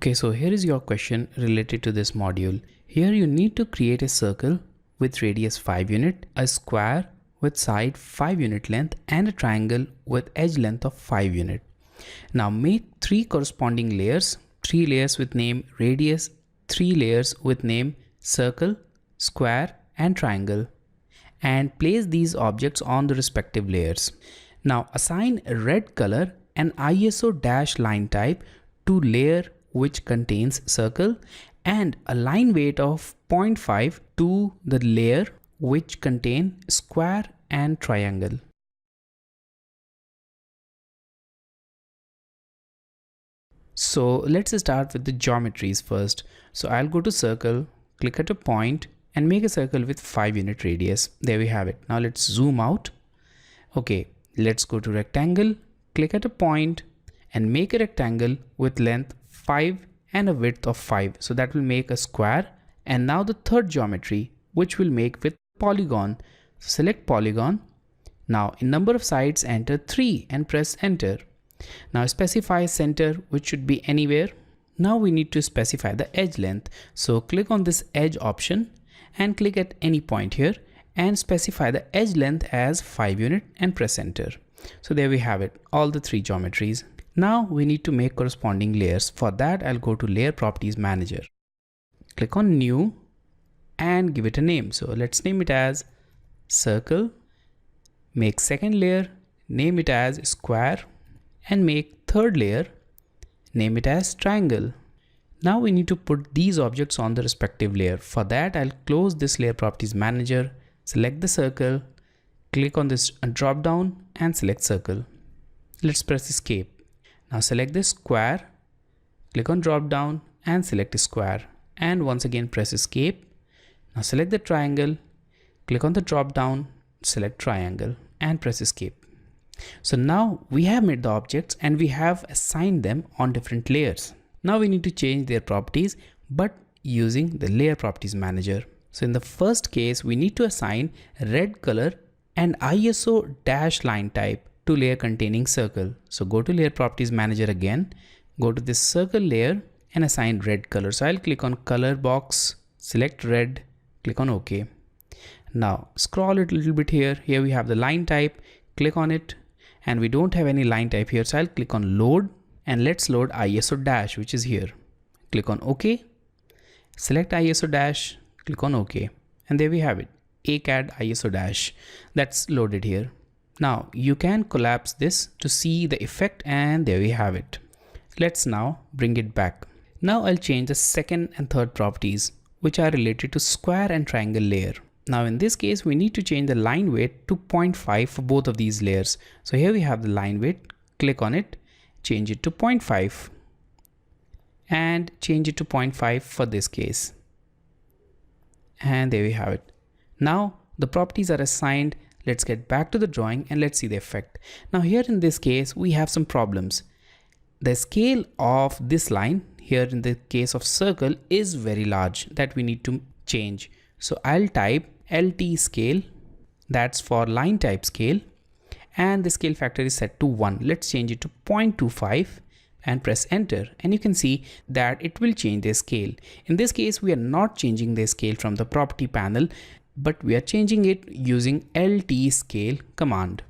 Okay, so here is your question related to this module. Here you need to create a circle with radius 5 unit, a square with side 5 unit length, and a triangle with edge length of 5 unit. Now make 3 corresponding layers, 3 layers with name radius, 3 layers with name circle, square and triangle, and place these objects on the respective layers. Now assign a red color and ISO dash line type to layer which contains circle and a line weight of 0.5 to the layer which contain square and triangle. So let's start with the geometries first. So I'll go to circle, click at a point and make a circle with 5 unit radius. There we have it. Now let's zoom out. Okay, let's go to rectangle, click at a point and make a rectangle with length 5 and a width of 5. So that will make a square. And now the third geometry, which will make with polygon. So select polygon. Now in number of sides, enter 3 and press enter. Now specify center, which should be anywhere. Now we need to specify the edge length. So click on this edge option and click at any point here and specify the edge length as 5 unit and press enter. So there we have it, all the 3 geometries. Now we need to make corresponding layers. For that, I'll go to Layer Properties Manager. Click on New and give it a name. So let's name it as Circle. Make second layer, name it as Square, and make third layer, name it as Triangle. Now we need to put these objects on the respective layer. For that, I'll close this Layer Properties Manager, select the circle, click on this drop down and select circle. Let's press escape. Now select the square, click on drop down and select square, and once again press escape. Now select the triangle, click on the drop down, select triangle and press escape. So now we have made the objects and we have assigned them on different layers. Now we need to change their properties, but using the Layer Properties Manager. So in the first case, we need to assign red color and ISO dash line type to layer containing circle. So go to Layer Properties Manager again, go to this circle layer and assign red color. So I'll click on color box, select red, click on OK. Now scroll it a little bit here. Here we have the line type, click on it, and we don't have any line type here. So I'll click on load and let's load ISO dash, which is here. Click on OK, select ISO dash, click on OK, and there we have it. Autocad ISO dash, that's loaded here. Now you can collapse this to see the effect, and there we have it. Let's now bring it back. Now I'll change the second and third properties, which are related to square and triangle layer. Now in this case, we need to change the line weight to 0.5 for both of these layers. So here we have the line weight, click on it, change it to 0.5 and change it to 0.5 for this case. And there we have it. Now the properties are assigned. Let's get back to the drawing and let's see the effect. Now here in this case, we have some problems. The scale of this line here in the case of circle is very large that we need to change. So I'll type LT scale, that's for line type scale, and the scale factor is set to 1. Let's change it to 0.25 and press enter, and you can see that it will change the scale. In this case, we are not changing the scale from the property panel, but we are changing it using LT scale command.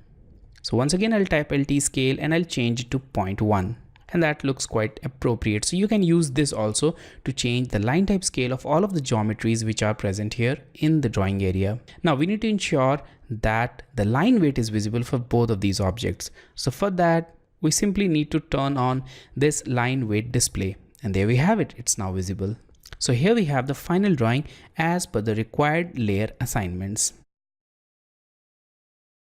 So once again, I'll type LT scale and I'll change it to 0.1, and that looks quite appropriate. So you can use this also to change the line type scale of all of the geometries which are present here in the drawing area. Now we need to ensure that the line weight is visible for both of these objects. So for that, we simply need to turn on this line weight display, and there we have it. It's now visible. So here we have the final drawing as per the required layer assignments.